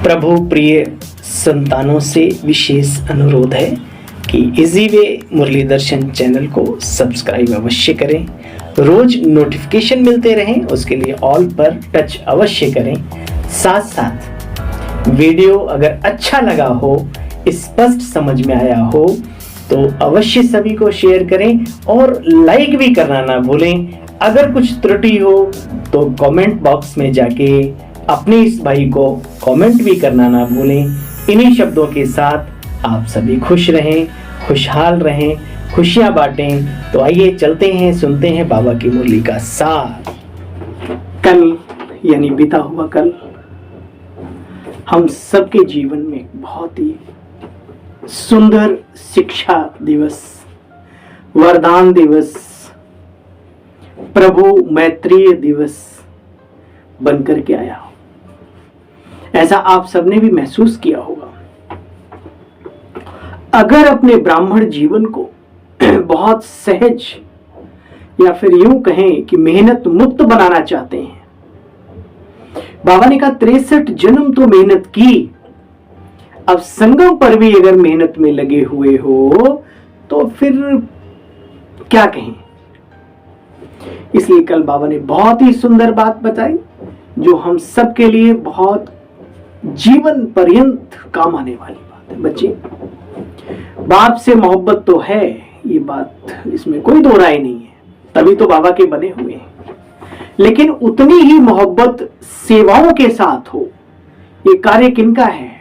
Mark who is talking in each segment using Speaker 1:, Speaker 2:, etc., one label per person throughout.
Speaker 1: प्रभु प्रिय संतानों से विशेष अनुरोध है कि इजी वे मुरली दर्शन चैनल को सब्सक्राइब अवश्य करें, रोज नोटिफिकेशन मिलते रहें, उसके लिए ऑल पर टच अवश्य करें। साथ साथ वीडियो अगर अच्छा लगा हो, स्पष्ट समझ में आया हो तो अवश्य सभी को शेयर करें और लाइक भी करना ना भूलें। अगर कुछ त्रुटि हो तो कमेंट बॉक्स में जाके अपने इस भाई को कमेंट भी करना ना भूलें। इन्हीं शब्दों के साथ आप सभी खुश रहें, खुशहाल रहें, खुशियां बांटें। तो आइए चलते हैं, सुनते हैं बाबा की मुरली का सार। कल यानी बीता हुआ कल हम सबके जीवन में बहुत ही सुंदर शिक्षा दिवस, वरदान दिवस, प्रभु मैत्रीय दिवस बनकर के आया। ऐसा आप सबने भी महसूस किया होगा। अगर अपने ब्राह्मण जीवन को बहुत सहज या फिर यूं कहें कि मेहनत मुक्त बनाना चाहते हैं, बाबा ने कहा 63 जन्म तो मेहनत की, अब संगम पर भी अगर मेहनत में लगे हुए हो तो फिर क्या कहें। इसलिए कल बाबा ने बहुत ही सुंदर बात बताई जो हम सबके लिए बहुत जीवन पर्यंत काम आने वाली बात है। बच्चे, बाप से मोहब्बत तो है, ये बात इसमें कोई दो राय नहीं है, तभी तो बाबा के बने हुए हैं। लेकिन उतनी ही मोहब्बत सेवाओं के साथ हो। ये कार्य किनका है?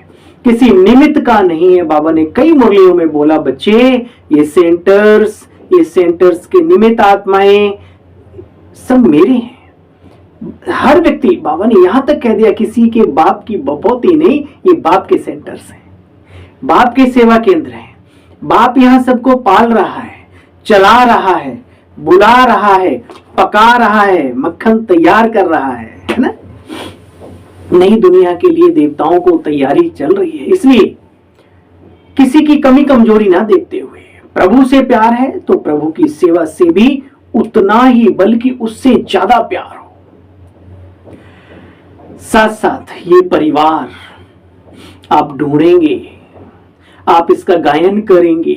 Speaker 1: किसी निमित्त का नहीं है। बाबा ने कई मुरलियों में बोला, बच्चे ये सेंटर्स के निमित्त आत्माएं सब मेरे हैं। हर व्यक्ति, बाबा ने यहां तक कह दिया, किसी के बाप की बपौती नहीं, ये बाप के सेंटर्स हैं, बाप के सेवा केंद्र हैं। बाप यहां सबको पाल रहा है, चला रहा है, बुला रहा है, पका रहा है, मक्खन तैयार कर रहा है ना। नई दुनिया के लिए देवताओं को तैयारी चल रही है। इसलिए किसी की कमी कमजोरी ना देखते हुए, प्रभु से प्यार है तो प्रभु की सेवा से भी उतना ही बल्कि उससे ज्यादा प्यार हो। साथ साथ ये परिवार आप ढूंढेंगे, आप इसका गायन करेंगे।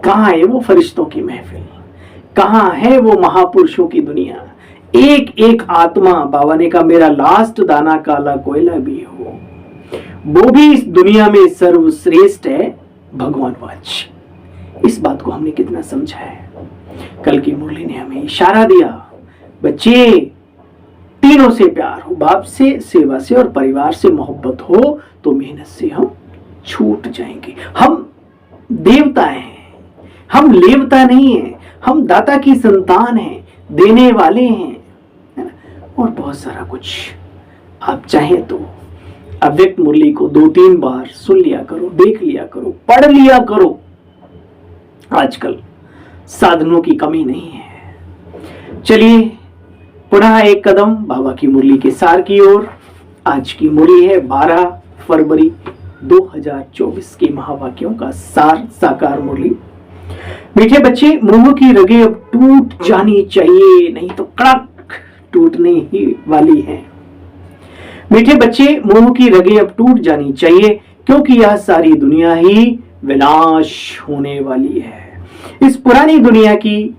Speaker 1: कहां है वो फरिश्तों की महफिल, कहां है वो महापुरुषों की दुनिया। एक एक आत्मा, बाबा ने कहा मेरा लास्ट दाना काला कोयला भी हो, वो भी इस दुनिया में सर्वश्रेष्ठ है भगवान वाच। इस बात को हमने कितना समझा है। कल की मुरली ने हमें इशारा दिया, बच्चे तीनों से प्यार हो, बाप से, सेवा से और परिवार से मोहब्बत हो तो मेहनत से हम छूट जाएंगे। हम देवता हैं, हम लेवता नहीं है, हम दाता की संतान हैं, देने वाले हैं, और बहुत सारा कुछ। आप चाहें तो अव्यक्त मुरली को 2-3 बार सुन लिया करो, देख लिया करो, पढ़ लिया करो। आजकल साधनों की कमी नहीं है। चलिए पुनः एक कदम बाबा की मुरली के सार की ओर। आज की मुरली है 12 फरवरी 2024 के महावाक्यों का सार, साकार मुरली। मीठे बच्चे, मुंह की रगें अब टूट जानी चाहिए, नहीं तो कड़क टूटने ही वाली है। मीठे बच्चे, मुंह की रगें अब टूट जानी चाहिए, क्योंकि यह सारी दुनिया ही विनाश होने वाली है। इस पुरानी दुनिया की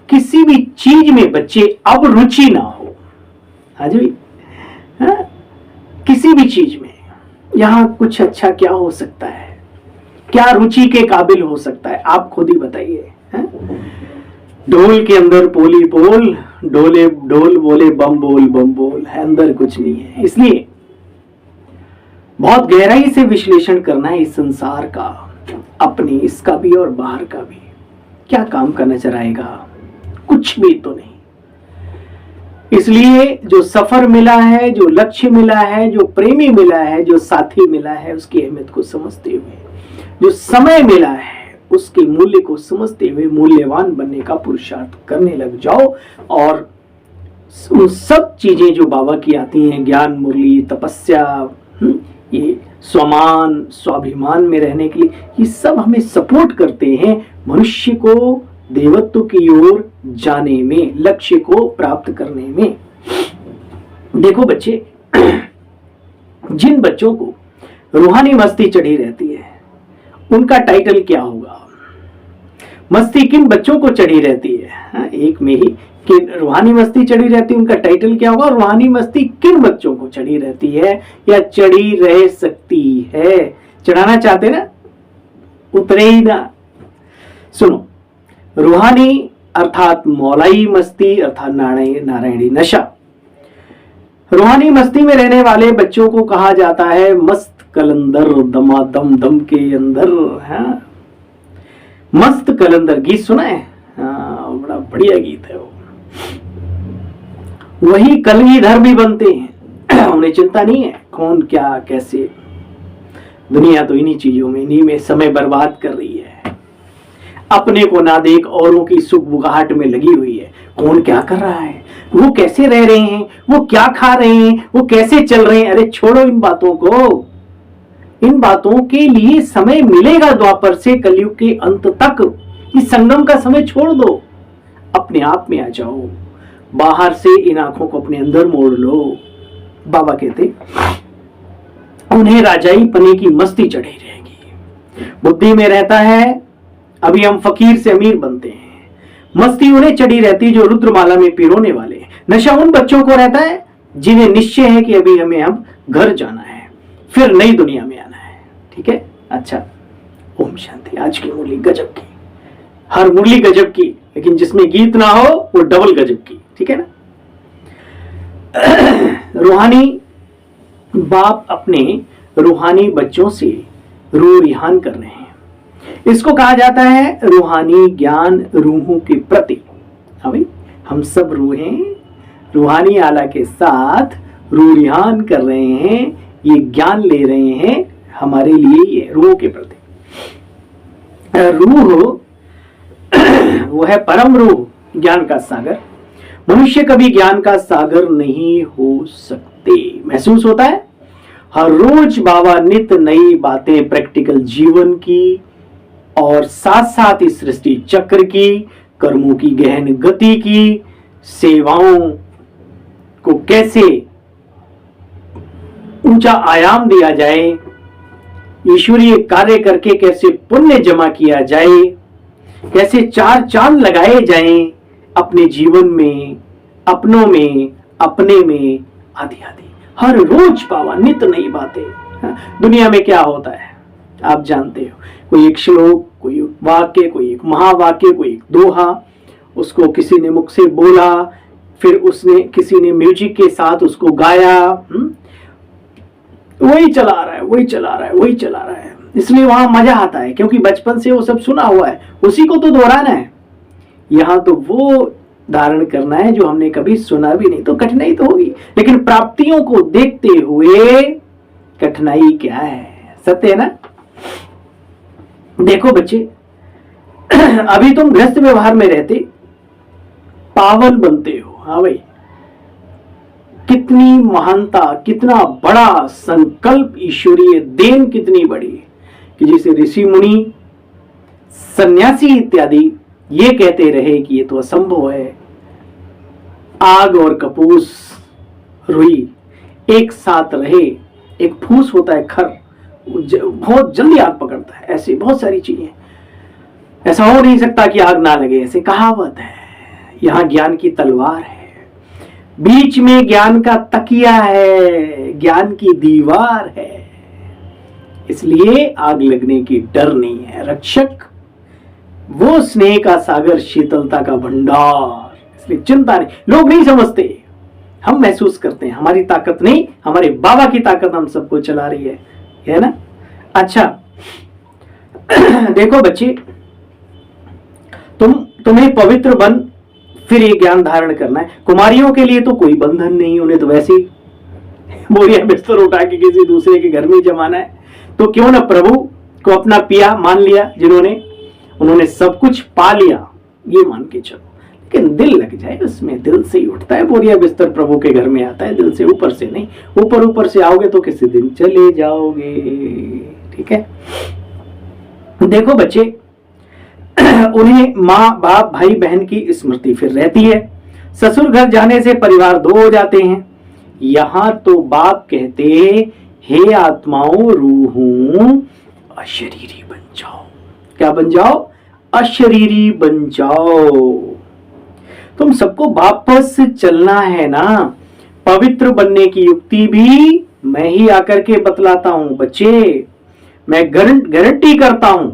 Speaker 1: किसी भी चीज में बच्चे अब रुचि ना हो। हाँ जी, हाँ? किसी भी चीज में यहां कुछ अच्छा क्या हो सकता है, क्या रुचि के काबिल हो सकता है, आप खुद ही बताइए। ढोल के अंदर पोली पोल, डोले ढोल बोले बम बोल है, अंदर कुछ नहीं है। इसलिए बहुत गहराई से विश्लेषण करना है इस संसार का, अपनी, इसका भी और बाहर का भी। क्या काम का नजर आएगा? कुछ भी तो नहीं। इसलिए जो सफर मिला है, जो लक्ष्य मिला है, जो प्रेमी मिला है, जो साथी मिला है, उसकी अहमियत को समझते हुए, जो समय मिला है उसके मूल्य को समझते हुए मूल्यवान बनने का पुरुषार्थ करने लग जाओ। और उन सब चीजें जो बाबा की आती हैं, ज्ञान मुरली, तपस्या, ये स्वमान स्वाभिमान में रहने के लिए, ये सब हमें सपोर्ट करते हैं मनुष्य को देवत्व की ओर जाने में, लक्ष्य को प्राप्त करने में। देखो बच्चे, जिन बच्चों को रूहानी मस्ती चढ़ी रहती है उनका टाइटल क्या होगा? मस्ती किन बच्चों को चढ़ी रहती है? हाँ, एक में ही कि रूहानी मस्ती चढ़ी रहती है, उनका टाइटल क्या होगा? रूहानी मस्ती किन बच्चों को चढ़ी रहती है या चढ़ी रह सकती है? चढ़ाना चाहते ना, उतरे ही ना। सुनो, रूहानी अर्थात मौलाई मस्ती अर्थात नारायणी नशा, रूहानी मस्ती में रहने वाले बच्चों को कहा जाता है मस्त कलंदर, दमादम दम के अंदर। हाँ, मस्त कलंदर गीत सुना है? हाँ, बड़ा बढ़िया गीत है वो। वही कलगीधर भी बनते हैं उन्हें चिंता नहीं है कौन क्या कैसे। दुनिया तो इन्हीं चीजों में, इन्हीं में समय बर्बाद कर रही है, अपने को ना देख औरों की सुख बुगाहट में लगी हुई है। कौन क्या कर रहा है, वो कैसे रह रहे हैं, वो क्या खा रहे हैं, वो कैसे चल रहे हैं। अरे छोड़ो इन बातों को, इन बातों के लिए समय मिलेगा द्वापर से कलयुग के अंत तक। इस संगम का समय छोड़ दो, अपने आप में आ जाओ, बाहर से इन आंखों को अपने अंदर मोड़ लो। बाबा कहते उन्हें राजाई पने की मस्ती चढ़ी रहेगी, बुद्धि में रहता है अभी हम फकीर से अमीर बनते हैं। मस्ती उन्हें चढ़ी रहती जो रुद्रमाला में पिरोने वाले। नशा उन बच्चों को रहता है जिन्हें निश्चय है कि अभी हमें अब घर जाना है, फिर नई दुनिया में आना है। ठीक है, अच्छा, ओम शांति। आज की मुरली गजब की, हर मुरली गजब की, लेकिन जिसमें गीत ना हो वो डबल गजब की। ठीक है ना। रूहानी बाप अपने रूहानी बच्चों से रूह रिहान कर रहे हैं। इसको कहा जाता है रूहानी ज्ञान रूहों के प्रति। अभी हम सब रूहें रूहानी आला के साथ रूह रिहान कर रहे हैं, ये ज्ञान ले रहे हैं हमारे लिए, ये रूहों के प्रति। रूह वो है परम रूह, ज्ञान का सागर। मनुष्य कभी ज्ञान का सागर नहीं हो सकते। महसूस होता है हर रोज बाबा नित नई बातें प्रैक्टिकल जीवन की और साथ साथ इस सृष्टि चक्र की, कर्मों की गहन गति की, सेवाओं को कैसे ऊंचा आयाम दिया जाए, ईश्वरीय कार्य करके कैसे पुण्य जमा किया जाए, कैसे चार चांद लगाए जाएं अपने जीवन में, अपनों में, अपने में, आदि आदि। हर रोज बाबा नित नई बातें। दुनिया में क्या होता है आप जानते हो, कोई एक श्लोक, कोई एक वाक्य, कोई एक महावाक्य, कोई एक दोहा, उसको किसी ने मुख से बोला, फिर उसने किसी ने म्यूजिक के साथ उसको गाया, वही चला रहा है, वही चला रहा है, वही चला रहा है। इसलिए वहां मजा आता है क्योंकि बचपन से वो सब सुना हुआ है, उसी को तो दोहराना है। यहां तो वो धारण करना है जो हमने कभी सुना भी नहीं, तो कठिनाई तो होगी, लेकिन प्राप्तियों को देखते हुए कठिनाई क्या है, सत्य है ना। देखो बच्चे, अभी तुम गृहस्थ व्यवहार में रहते पावन बनते हो। हाँ भाई, कितनी महानता, कितना बड़ा संकल्प, ईश्वरीय देन कितनी बड़ी कि जिसे ऋषि मुनि सन्यासी इत्यादि ये कहते रहे कि ये तो असंभव है। आग और कपूस रुई एक साथ रहे, एक फूस होता है खर, बहुत जल्दी आग पकड़ता है। ऐसी बहुत सारी चीजें, ऐसा हो नहीं सकता कि आग ना लगे, ऐसे कहावत है। यहां ज्ञान की तलवार है, बीच में ज्ञान का तकिया है, ज्ञान की दीवार है, इसलिए आग लगने की डर नहीं है। रक्षक वो स्नेह का सागर, शीतलता का भंडार, इसलिए चिंता नहीं। लोग नहीं समझते, हम महसूस करते हैं। हमारी ताकत नहीं, हमारे बाबा की ताकत हम सबको चला रही है ना। अच्छा देखो बच्चे, तुम्हें पवित्र बन फिर ये ज्ञान धारण करना है। कुमारियों के लिए तो कोई बंधन नहीं, उन्हें तो वैसे ही बोरिया बिस्तर उठा के किसी दूसरे के घर में जमाना है। तो क्यों ना प्रभु को अपना पिया मान लिया जिन्होंने, उन्होंने सब कुछ पा लिया, ये मान के चलो। लेकिन दिल लग जाए उसमें, दिल से ही उठता है बोरिया बिस्तर, प्रभु के घर में आता है दिल से, ऊपर से नहीं। ऊपर से आओगे तो किसी दिन चले जाओगे। ठीक है, देखो बच्चे, उन्हें माँ बाप भाई बहन की स्मृति फिर रहती है। ससुर घर जाने से परिवार दो हो जाते हैं। यहां तो बाप कहते हे आत्माओं रूहों अशरीरी बन जाओ। क्या बन जाओ? अशरीरी बन जाओ। तुम सबको वापस चलना है ना। पवित्र बनने की युक्ति भी मैं ही आकर के बतलाता हूं बच्चे। मैं गारंटी करता हूं।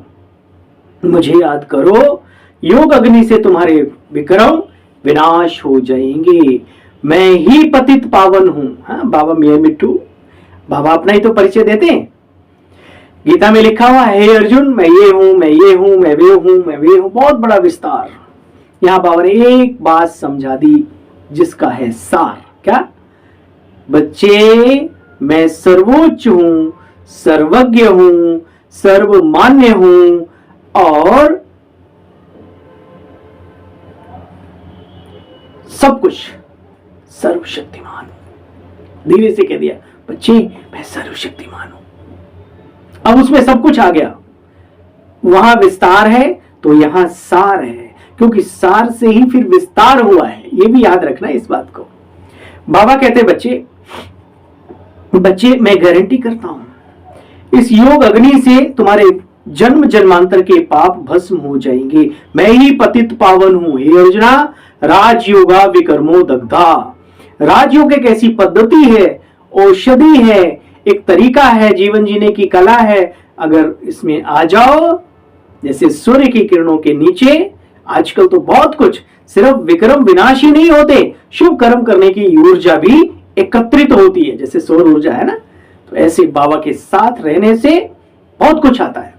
Speaker 1: मुझे याद करो, योग अग्नि से तुम्हारे विक्रम विनाश हो जाएंगे। मैं ही पतित पावन हूं। हाँ, बाबा मियां मिट्टू बाबा अपना ही तो परिचय देते हैं। गीता में लिखा हुआ है, हे अर्जुन मैं ये हूं, मैं ये हूं, मैं वे हूं, मैं वे हूं। बहुत बड़ा विस्तार। यहां बाबा ने एक बात समझा दी जिसका है सार। क्या बच्चे? मैं सर्वोच्च हूं, सर्वज्ञ हूं, सर्वमान्य हूं और सब कुछ सर्वशक्तिमान हूं। धीरे से कह दिया बच्चे, मैं सर्वशक्तिमान हूं। अब उसमें सब कुछ आ गया। वहां विस्तार है तो यहां सार है, क्योंकि सार से ही फिर विस्तार हुआ है। यह भी याद रखना इस बात को। बाबा कहते बच्चे मैं गारंटी करता हूं इस योग अग्नि से तुम्हारे जन्म जन्मांतर के पाप भस्म हो जाएंगे। मैं ही पतित पावन हूं। हे अर्जुना, राजयोगा विकर्मो दग्धा। राजयोग एक ऐसी पद्धति है, औषधि है, एक तरीका है, जीवन जीने की कला है। अगर इसमें आ जाओ, जैसे सूर्य की किरणों के नीचे आजकल तो बहुत कुछ, सिर्फ विक्रम विनाशी नहीं होते, शुभ कर्म करने की ऊर्जा भी एकत्रित होती है, जैसे सौर ऊर्जा है ना। तो ऐसे बाबा के साथ रहने से बहुत कुछ आता है।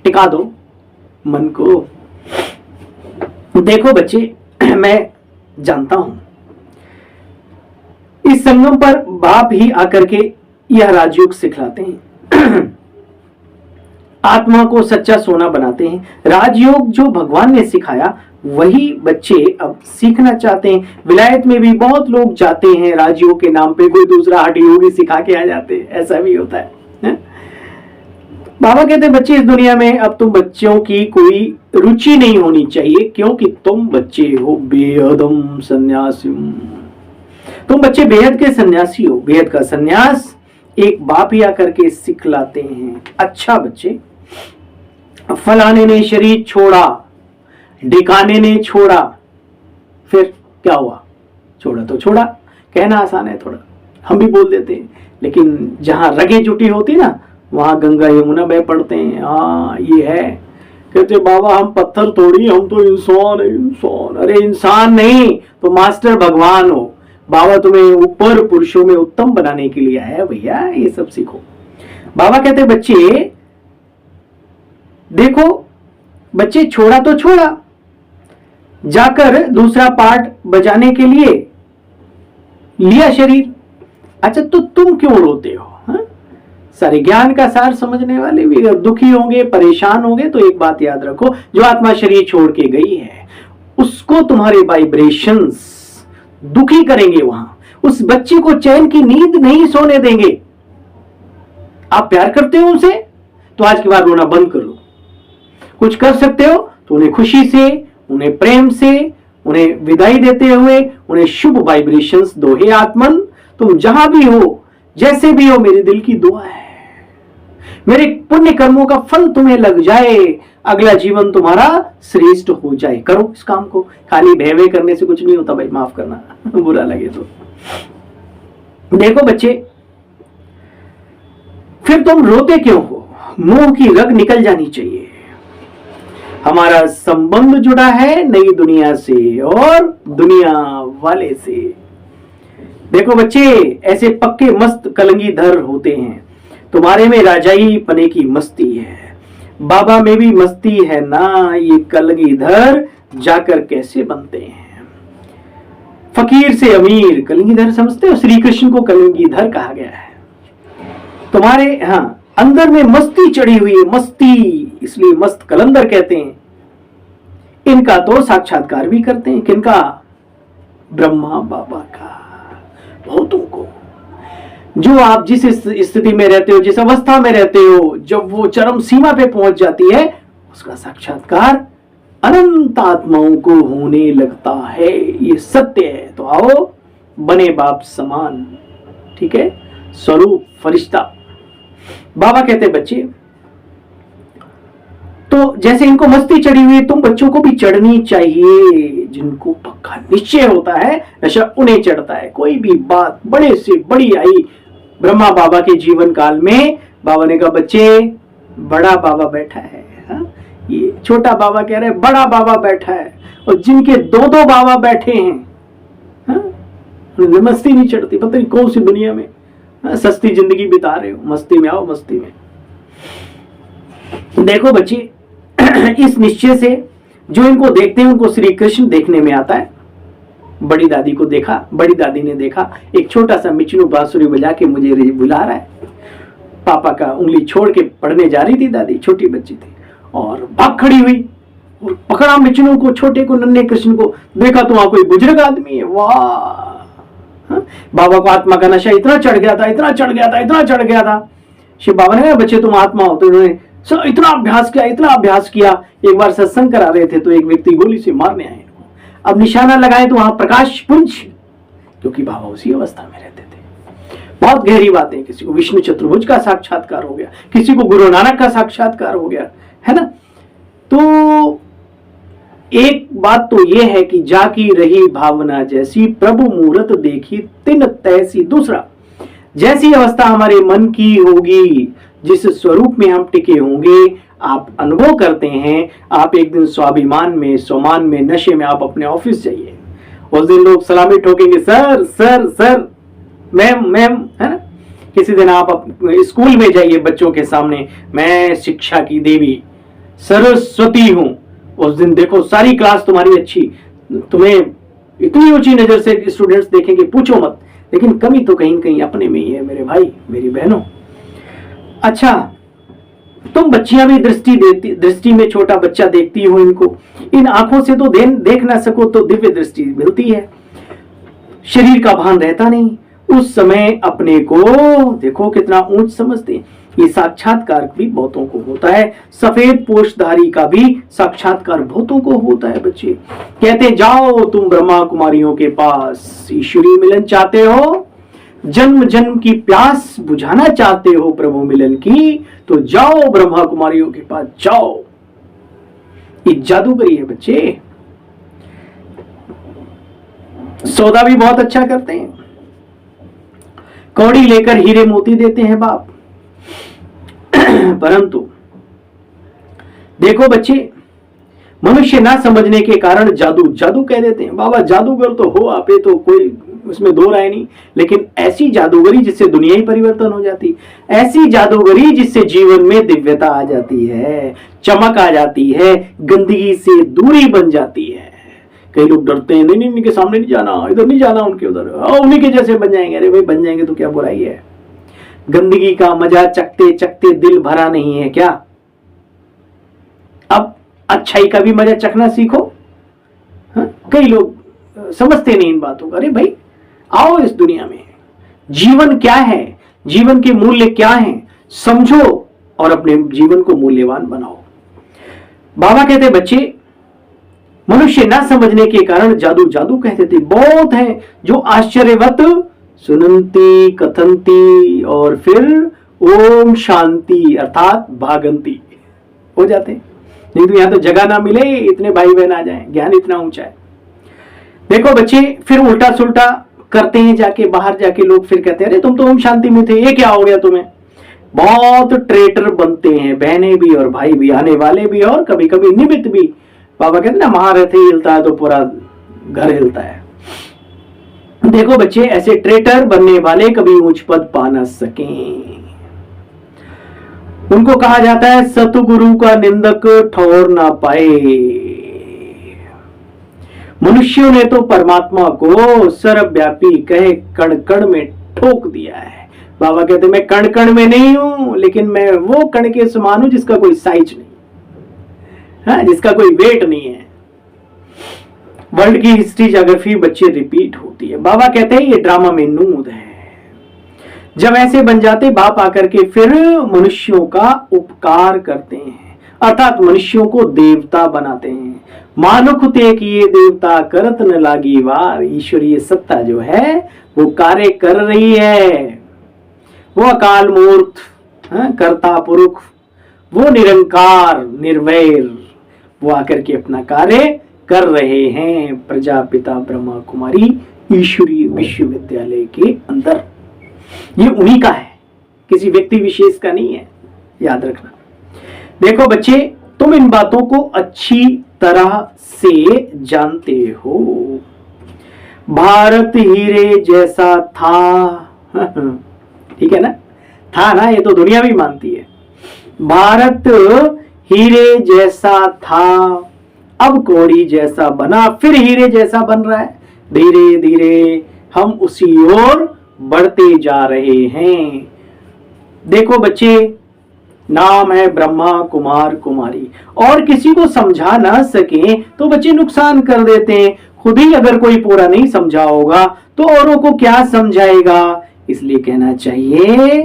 Speaker 1: टिका दो मन को। देखो बच्चे, मैं जानता हूं इस संगम पर बाप ही आकर के यह राजयोग सिखलाते हैं, आत्मा को सच्चा सोना बनाते हैं। राजयोग जो भगवान ने सिखाया वही बच्चे अब सीखना चाहते हैं। विलायत में भी बहुत लोग जाते हैं राजयोग के नाम पे, कोई दूसरा हठी योगी सिखा के आ जाते हैं, ऐसा भी होता है। बाबा कहते हैं बच्चे, इस दुनिया में अब तुम बच्चों की कोई रुचि नहीं होनी चाहिए, क्योंकि तुम बच्चे हो बेहदम सन्यासी। तुम बच्चे बेहद के सन्यासी हो। बेहद का सन्यास एक बाप ही आकर के सिखलाते हैं। अच्छा बच्चे, फलाने ने शरीर छोड़ा, ढिकाने ने छोड़ा, फिर क्या हुआ? छोड़ा तो छोड़ा। कहना आसान है थोड़ा, हम भी बोल देते हैं, लेकिन जहां रगे जुटी होती ना, वहां गंगा यमुना बह पड़ते हैं। हाँ ये है। कहते बाबा हम पत्थर थोड़ी, हम तो इंसान है। इंसान? अरे इंसान नहीं तो मास्टर भगवान हो। बाबा तुम्हें ऊपर पुरुषों में उत्तम बनाने के लिए आया भैया, ये सब सीखो। बाबा कहते बच्चे देखो, बच्चे छोड़ा तो छोड़ा, जाकर दूसरा पार्ट बजाने के लिए लिया शरीर। अच्छा तो तुम क्यों रोते हो? सारे ज्ञान का सार समझने वाले भी अगर दुखी होंगे, परेशान होंगे, तो एक बात याद रखो, जो आत्मा शरीर छोड़ के गई है उसको तुम्हारे वाइब्रेशंस दुखी करेंगे। वहां उस बच्चे को चैन की नींद नहीं सोने देंगे। आप प्यार करते हो उनसे तो आज के बाद रोना बंद कर लो। कुछ कर सकते हो तो उन्हें खुशी से, उन्हें प्रेम से, उन्हें विदाई देते हुए उन्हें शुभ वाइब्रेशंस दो। हे आत्मन, तुम जहां भी हो, जैसे भी हो, मेरे दिल की दुआ है मेरे पुण्य कर्मों का फल तुम्हें लग जाए, अगला जीवन तुम्हारा श्रेष्ठ हो जाए। करो इस काम को। खाली भय करने से कुछ नहीं होता भाई, माफ करना बुरा लगे तो। देखो बच्चे, फिर तुम रोते क्यों हो? मुंह की रग निकल जानी चाहिए। हमारा संबंध जुड़ा है नई दुनिया से और दुनिया वाले से। देखो बच्चे, ऐसे पक्के मस्त कलंगीधर होते हैं। तुम्हारे में राजाई पने की मस्ती है, बाबा में भी मस्ती है ना। ये कलंगीधर जाकर कैसे बनते हैं? फकीर से अमीर। कलंगीधर समझते हो? श्री कृष्ण को कलंगीधर कहा गया है। तुम्हारे अंदर में मस्ती चढ़ी हुई है, मस्ती, इसलिए मस्त कलंदर कहते हैं। इनका तो साक्षात्कार भी करते हैं। किनका? ब्रह्मा बाबा का। बहुतों को, जो आप जिस स्थिति में रहते हो, जिस अवस्था में रहते हो, जब वो चरम सीमा पे पहुंच जाती है, उसका साक्षात्कार अनंत आत्माओं को होने लगता है। ये सत्य है। तो आओ बने बाप समान, ठीक है, स्वरूप फरिश्ते फरिश्ता। बाबा कहते बच्चे, तो जैसे इनको मस्ती चढ़ी हुई है, तुम बच्चों को भी चढ़नी चाहिए। जिनको पक्का निश्चय होता है नशा उन्हें चढ़ता है। कोई भी बात बड़े से बड़ी आई ब्रह्मा बाबा के जीवन काल में, बाबा ने कहा बच्चे बड़ा बाबा बैठा है। ये छोटा बाबा कह रहे बड़ा बाबा बैठा है। और जिनके दो दो बाबा बैठे हैं, मस्ती नहीं चढ़ती। पता नहीं कौन सी दुनिया में सस्ती जिंदगी बिता रहे हो। मस्ती में आओ, मस्ती में। देखो बच्चे, इस निश्चय से जो इनको देखते हैं उनको श्री कृष्ण देखने में आता है। बड़ी दादी को देखा, बड़ी दादी ने देखा एक छोटा सा मिचनू बांसुरी बजा के मुझे बुला रहा है। पापा का उंगली छोड़ के पढ़ने जा रही थी दादी, छोटी बच्ची थी, और भाग खड़ी हुई और पकड़ा मिचनू को, छोटे को, नन्हे कृष्ण को। देखा तो वहां कोई बुजुर्ग आदमी है। वाह, बाबा को आत्मा का नशा इतना चढ़ गया था, इतना चढ़ गया था, इतना चढ़ गया था। शिव बाबा ने कहा बच्चे तुम आत्मा हो। तो इन्होंने इतना अभ्यास किया, इतना अभ्यास किया। एक बार सत्संग करा रहे थे तो एक व्यक्ति गोली से मारने आए। अब निशाना लगाए तो वहां प्रकाश पुंज, क्योंकि बाबा उसी अवस्था में रहते थे। बहुत गहरी बातें। किसी को विष्णु चतुर्भुज का साक्षात्कार हो गया, किसी को गुरु नानक का साक्षात्कार हो गया, है ना। तो एक बात तो यह है कि जाकी रही भावना जैसी, प्रभु मूरत देखी तिन तैसी। दूसरा, जैसी अवस्था हमारे मन की होगी, जिस स्वरूप में हम टिके होंगे, आप अनुभव करते हैं। आप एक दिन स्वाभिमान में, स्वमान में, नशे में आप अपने ऑफिस जाइए, उस दिन लोग सलामी ठोकेंगे, sir sir sir, ma'am ma'am, है ना। किसी दिन आप स्कूल में जाइए बच्चों के सामने, मैं शिक्षा की देवी सरस्वती हूं। उस दिन देखो सारी क्लास तुम्हारी अच्छी, तुम्हें इतनी ऊंची नजर से स्टूडेंट्स देखेंगे, पूछो मत। लेकिन कमी तो कहीं कहीं अपने में ही है मेरे भाई, मेरी बहनों। अच्छा, तुम बच्चियां भी दृष्टि में छोटा बच्चा देखती हो इनको। इन आंखों से तो देख ना सको तो दिव्य दृष्टि मिलती है। शरीर का भान रहता नहीं उस समय। अपने को देखो कितना ऊंच समझते। ये साक्षात्कार भी बहुतों को होता है। सफेद पोषधारी का भी साक्षात्कार बहुतों को होता है। बच्चे कहते जाओ तुम ब्रह्मा कुमारियों के पास, ईश्वरीय मिलन चाहते हो, जन्म जन्म की प्यास बुझाना चाहते हो प्रभु मिलन की, तो जाओ ब्रह्मा कुमारियों के पास जाओ। ये जादूगरी है बच्चे। सौदा भी बहुत अच्छा करते हैं। कौड़ी लेकर हीरे मोती देते हैं बाप। परंतु देखो बच्चे, मनुष्य ना समझने के कारण जादू कह देते हैं। बाबा जादूगर तो हो आप, तो कोई उसमें दो राय नहीं। लेकिन ऐसी जादूगरी जिससे दुनिया ही परिवर्तन हो जाती, ऐसी जादूगरी जिससे जीवन में दिव्यता आ जाती है, चमक आ जाती है, गंदगी से दूरी बन जाती है। कई लोग डरते हैं, नहीं इनके सामने नहीं जाना, इधर नहीं जाना, उनके उधर, उन्हीं के जैसे बन जाएंगे। अरे भाई बन जाएंगे तो क्या बुराई है। गंदगी का मजा चखते चखते दिल भरा नहीं है क्या। अब अच्छाई का भी मजा चखना सीखो। कई लोग समझते नहीं इन बातों का। अरे भाई आओ इस दुनिया में, जीवन क्या है, जीवन के मूल्य क्या हैं, समझो और अपने जीवन को मूल्यवान बनाओ। बाबा कहते बच्चे, मनुष्य ना समझने के कारण जादू कहते थे। बहुत हैं जो आश्चर्यवत सुनंती कथंती और फिर ओम शांति अर्थात भागंती हो जाते। नहीं तो यहां तो जगह ना मिले, इतने भाई बहन आ जाएं, ज्ञान इतना ऊंचा है। देखो बच्चे, फिर उल्टा सुल्टा करते हैं जाके, बाहर जाके लोग फिर कहते हैं अरे तुम तो ओम शांति में थे, ये क्या हो गया तुम्हें। बहुत ट्रेटर बनते हैं, बहनें भी और भाई भी, आने वाले भी और कभी कभी निमित्त भी। बाबा कहते ना महारथी हिलता है तो पूरा घर हिलता है। देखो बच्चे, ऐसे ट्रेटर बनने वाले कभी ऊंच पद पा ना सकें। उनको कहा जाता है सतगुरु का निंदक ठौर ना पाए। मनुष्यों ने तो परमात्मा को सर्वव्यापी कहे कण कण में ठोक दिया है। बाबा कहते मैं कण कण में नहीं हूं, लेकिन मैं वो कण के समान हूं जिसका कोई साइज नहीं, हाँ, जिसका कोई वेट नहीं है। वर्ल्ड की हिस्ट्री ज्योग्राफी बच्चे रिपीट होती है। बाबा कहते हैं ये ड्रामा में नूद है। जब ऐसे बन जाते बाप आकर के फिर मनुष्यों का उपकार करते हैं, अर्थात मनुष्यों को देवता बनाते हैं। मानुख ते किए देवता करत न लागी वार। ईश्वरीय सत्ता जो है वो कार्य कर रही है। वो अकाल मूर्त, कर्ता पुरुष, वो निरंकार निर्वैर, वो आकर के अपना कार्य कर रहे हैं प्रजापिता ब्रह्मा कुमारी ईश्वरीय विश्वविद्यालय के अंदर। ये उन्हीं का है, किसी व्यक्ति विशेष का नहीं है, याद रखना। देखो बच्चे, तुम इन बातों को अच्छी तरह से जानते हो। भारत हीरे जैसा था, ठीक है ना, था ना, ये तो दुनिया भी मानती है। भारत हीरे जैसा था, अब कौड़ी जैसा बना, फिर हीरे जैसा बन रहा है। धीरे धीरे हम उसी ओर बढ़ते जा रहे हैं। देखो बच्चे, नाम है ब्रह्मा कुमार कुमारी, और किसी को समझा ना सके तो बच्चे नुकसान कर देते हैं। खुद ही अगर कोई पूरा नहीं समझा होगा तो औरों को क्या समझाएगा। इसलिए कहना चाहिए,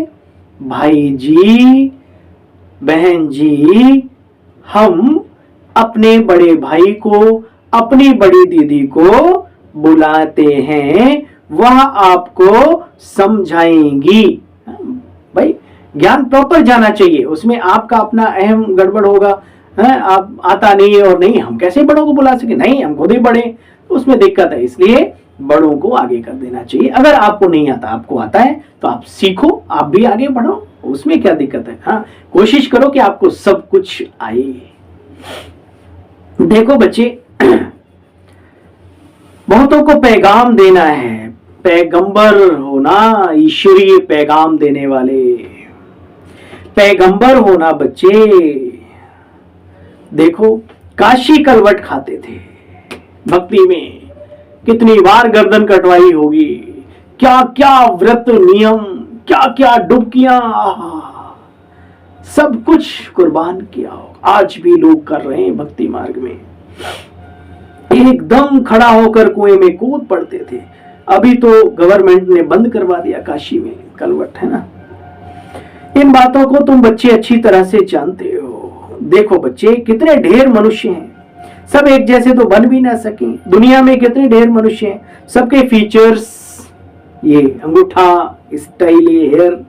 Speaker 1: भाई जी, बहन जी, हम अपने बड़े भाई को, अपनी बड़ी दीदी को बुलाते हैं, वह आपको समझाएंगी। भाई ज्ञान प्रॉपर जाना चाहिए, उसमें आपका अपना अहम गड़बड़ होगा। आप आता नहीं है और नहीं, हम कैसे बड़ों को बुला सके, नहीं हम खुद ही बड़े, उसमें दिक्कत है। इसलिए बड़ों को आगे कर देना चाहिए। अगर आपको नहीं आता, आपको आता है तो आप सीखो, आप भी आगे बढ़ो, उसमें क्या दिक्कत है। हाँ, कोशिश करो कि आपको सब कुछ आए। देखो बच्चे, बहुतों को पैगाम देना है, पैगंबर होना, ईश्वरीय पैगाम देने वाले पैगंबर होना बच्चे। देखो, काशी कलवट खाते थे भक्ति में, कितनी बार गर्दन कटवाई होगी, क्या क्या व्रत नियम, क्या क्या डुबकियां, सब कुछ कुर्बान किया हो। आज भी लोग कर रहे हैं भक्ति मार्ग में, एकदम खड़ा होकर कुएं में कूद पड़ते थे। अभी तो गवर्नमेंट ने बंद करवा दिया काशी में कलवट, है ना। इन बातों को तुम बच्चे अच्छी तरह से जानते हो। देखो बच्चे, कितने ढेर मनुष्य हैं, सब एक जैसे तो बन भी ना सके। दुनिया में कितने ढेर मनुष्य हैं, सबके फीचर्स, ये अंगूठा, स्टाइल, हेयर,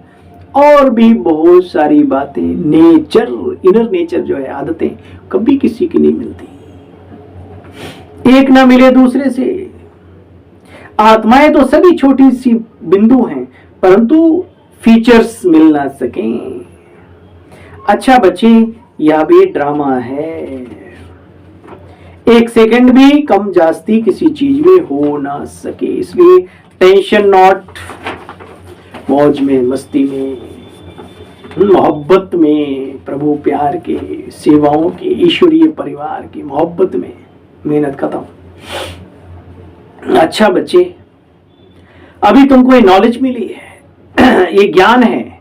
Speaker 1: और भी बहुत सारी बातें, नेचर, इनर नेचर जो है, आदतें कभी किसी की नहीं मिलती, एक ना मिले दूसरे से। आत्माएं तो सभी छोटी सी बिंदु हैं, परंतु फीचर्स मिल ना सकें। अच्छा बच्चे, यह भी ड्रामा है, एक सेकंड भी कम जास्ती किसी चीज में हो ना सके। इसलिए टेंशन नॉट, मौज में, मस्ती में, मोहब्बत में, प्रभु प्यार के, सेवाओं के, ईश्वरीय परिवार की मोहब्बत में मेहनत खत्म। अच्छा बच्चे, अभी तुमको ये नॉलेज मिली है, ये ज्ञान है,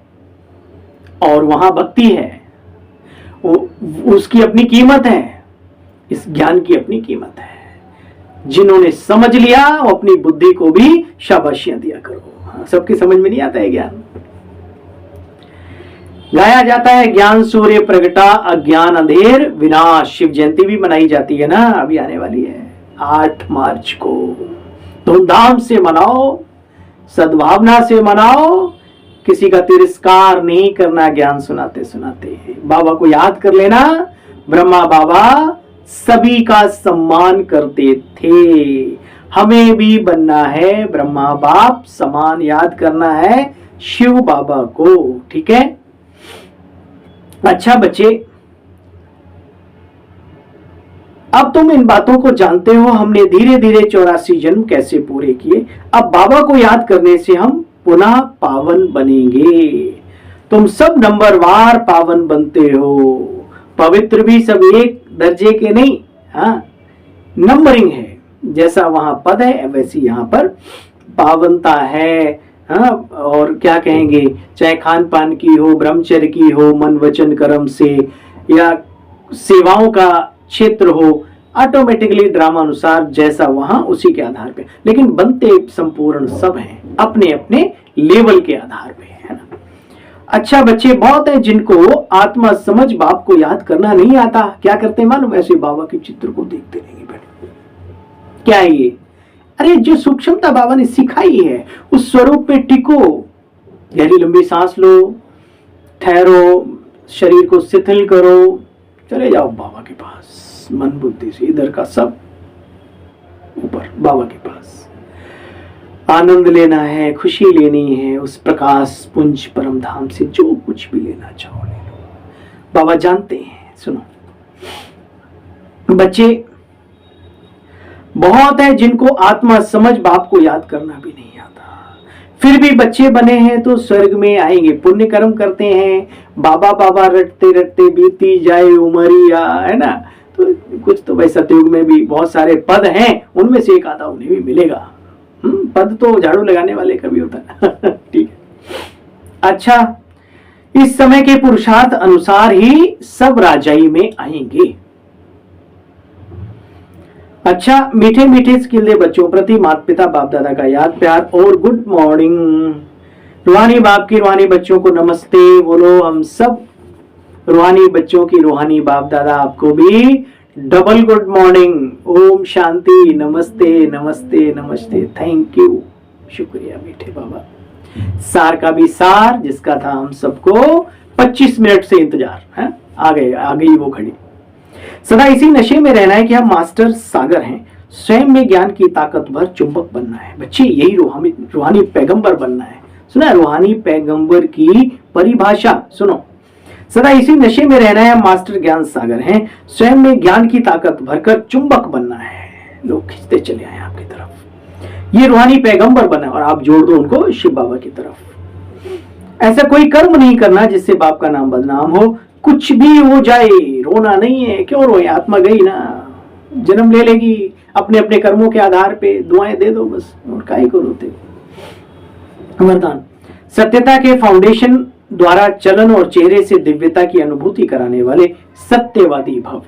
Speaker 1: और वहां भक्ति है, उसकी अपनी कीमत है, इस ज्ञान की अपनी कीमत है। जिन्होंने समझ लिया वो अपनी बुद्धि को भी शाबाशियां दिया करो। सबकी समझ में नहीं आता है ज्ञान। गाया जाता है, ज्ञान सूर्य प्रगटा, अज्ञान अंधेर विनाश। शिव जयंती भी मनाई जाती है ना, अभी आने वाली है 8 मार्च को। धूमधाम से मनाओ, सद्भावना से मनाओ, किसी का तिरस्कार नहीं करना। ज्ञान सुनाते सुनाते बाबा को याद कर लेना। ब्रह्मा बाबा सभी का सम्मान करते थे, हमें भी बनना है ब्रह्मा बाप समान, याद करना है शिव बाबा को, ठीक है। अच्छा बच्चे, अब तुम इन बातों को जानते हो। हमने धीरे धीरे 84 जन्म कैसे पूरे किए। अब बाबा को याद करने से हम पुनः पावन बनेंगे। तुम सब नंबरवार पावन बनते हो। पवित्र भी सब एक दर्जे के नहीं, हाँ, नंबरिंग है। जैसा वहां पद है वैसी यहाँ पर पावनता है। हाँ, और क्या कहेंगे, चाहे खान पान की हो, ब्रह्मचर्य की हो, मन वचन कर्म से, या सेवाओं का क्षेत्र हो, ऑटोमेटिकली ड्रामा अनुसार जैसा वहां उसी के आधार पे, लेकिन बनते संपूर्ण सब हैं अपने अपने लेवल के आधार पे, है ना। अच्छा बच्चे, बहुत है जिनको आत्मा समझ बाप को याद करना नहीं आता। क्या करते मालूम, ऐसे बाबा के चित्र को देखते रहेंगे बैठे। क्या है ये? अरे जो सूक्ष्मता बाबा ने सिखाई है उस स्वरूप पे टिको, गहरी लंबी सांस लो, ठहरो, शरीर को शिथिल करो, चले जाओ बाबा के पास, मन बुद्धि से इधर का सब ऊपर बाबा के पास। आनंद लेना है, खुशी लेनी है, उस प्रकाश पुंज परम धाम से जो कुछ भी लेना चाहो ले लो। बाबा जानते हैं। सुनो, बच्चे बहुत है जिनको आत्मा समझ बाप को याद करना भी नहीं आता, फिर भी बच्चे बने हैं तो स्वर्ग में आएंगे। पुण्य कर्म करते हैं, बाबा बाबा रटते रटते बीती जाए उमरिया, है ना। तो कुछ तो भाई सतयुग में भी बहुत सारे पद हैं, उनमें से एक आधा उन्हें भी मिलेगा। पद तो झाड़ू लगाने वाले का भी होता है। ठीक है। अच्छा, इस समय के पुरुषार्थ अनुसार ही सब राजाई में आएंगे। अच्छा, मीठे मीठे स्किल्दे बच्चों प्रति माता पिता बाप दादा का याद प्यार और गुड मॉर्निंग। रूहानी बाप की रूहानी बच्चों को नमस्ते बोलो। हम सब रूहानी बच्चों की रूहानी बाप दादा आपको भी double good morning. Om Shanti, नमस्ते नमस्ते नमस्ते, थैंक यू, शुक्रिया मीठे बाबा। सार का भी सार, जिसका था हम सबको 25 मिनट से इंतजार है, आ गई वो घड़ी। सदा इसी नशे में रहना है कि हम मास्टर सागर हैं, स्वयं में ज्ञान की ताकत भर चुंबक बनना है। बच्चे यही रूहानी पैगंबर बनना है। सुना, रूहानी पैगंबर की परिभाषा सुनो। सदा इसी नशे में रहना है, मास्टर ज्ञान सागर हैं, स्वयं में ज्ञान की ताकत भरकर चुंबक बनना है। लोग खींचते चले आए आपकी तरफ, ये रूहानी पैगंबर बना, और आप जोड़ दो उनको शिव बाबा की तरफ। ऐसा कोई कर्म नहीं करना जिससे बाप का नाम बदनाम हो। कुछ भी हो जाए रोना नहीं है, क्यों रोए, आत्मा गई ना, जन्म ले लेगी अपने अपने कर्मों के आधार पे। दुआएं दे दो बस, और काहे को रोते। वरदान, सत्यता के फाउंडेशन द्वारा चलन और चेहरे से दिव्यता की अनुभूति कराने वाले सत्यवादी भव।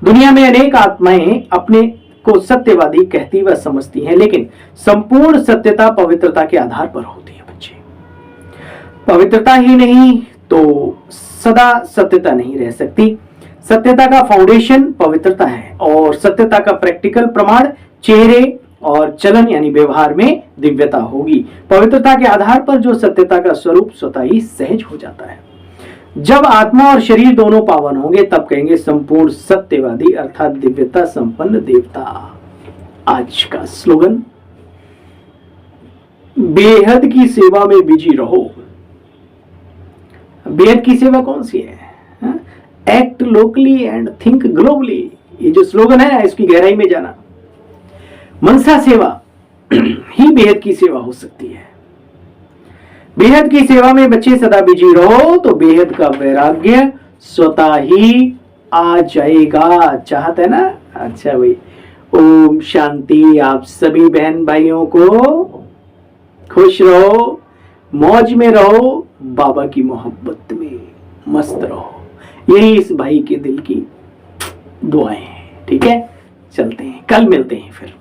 Speaker 1: दुनिया में अनेक आत्माएं अपने को सत्यवादी कहती व समझती हैं, लेकिन संपूर्ण सत्यता पवित्रता के आधार पर होती है। बच्चे, पवित्रता ही नहीं तो सदा सत्यता नहीं रह सकती। सत्यता का फाउंडेशन पवित्रता है, और सत्यता का प्रैक्टिकल प्रमाण चेहरे और चलन यानी व्यवहार में दिव्यता होगी। पवित्रता के आधार पर जो सत्यता का स्वरूप स्वतः ही सहज हो जाता है। जब आत्मा और शरीर दोनों पावन होंगे तब कहेंगे संपूर्ण सत्यवादी अर्थात दिव्यता संपन्न देवता। आज का स्लोगन, बेहद की सेवा में बिजी रहो। बेहद की सेवा कौन सी है? Act locally and think globally, ये जो स्लोगन है इसकी गहराई में जाना। मनसा सेवा ही बेहद की सेवा हो सकती है। बेहद की सेवा में बच्चे सदा बिजी रहो तो बेहद का वैराग्य स्वतः ही आ जाएगा। चाहते है ना? अच्छा भाई, ओम शांति। आप सभी बहन भाइयों को खुश रहो, मौज में रहो, बाबा की मोहब्बत में मस्त रहो। यही इस भाई के दिल की दुआएं हैं। ठीक है, चलते हैं, कल मिलते हैं फिर।